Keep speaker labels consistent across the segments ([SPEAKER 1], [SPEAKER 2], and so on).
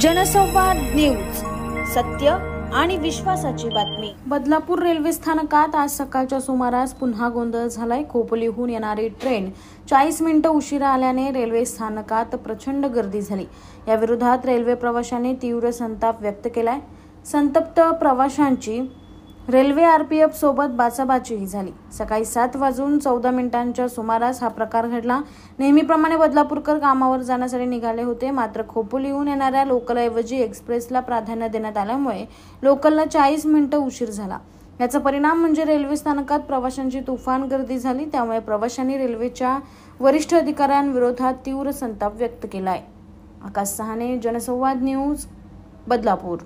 [SPEAKER 1] जनसंवाद न्यूज, सत्य आणि विश्वासाची बातमी। बदलापूर रेल्वे स्थानकात आज सकाळच्या सुमारास पुन्हा गोंधळ झालाय। खोपोलीहून येणारी ट्रेन 40 मिनिटे उशिरा आल्याने रेल्वे स्थानकात प्रचंड गर्दी झाली। या विरोधात रेल्वे प्रवाशांनी तीव्र संताप व्यक्त केलाय। संतप्त प्रवाशांची रेल्वे आरपीएफ सोबत बाचाबाचीही झाली। सकाळी 7:14 सुमारास हा प्रकार घडला। नेहमीप्रमाणे बदलापूरकर कामावर जाण्यासाठी निघाले होते, मात्र खोपोलीहून येणाऱ्या लोकलऐवजी एक्सप्रेसला प्राधान्य देण्यात आल्यामुळे लोकलला 40 मिनिटे उशीर झाला। याचा परिणाम म्हणजे रेल्वे स्थानकात प्रवाशांची तुफान गर्दी झाली। त्यामुळे प्रवाशांनी रेल्वेच्या वरिष्ठ अधिकाऱ्यांविरोधात तीव्र संताप व्यक्त केलाय। आकाश सहाने, जनसंवाद न्यूज, बदलापूर।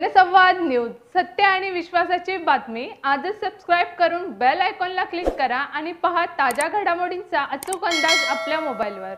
[SPEAKER 2] जनसंवाद न्यूज, सत्य आणि विश्वासाची बातमी। आजच सबस्क्राइब करून बेल आयकॉनला क्लिक करा आणि पहा ताज्या घडामोडींचा अचूक अंदाज आपल्या मोबाईलवर।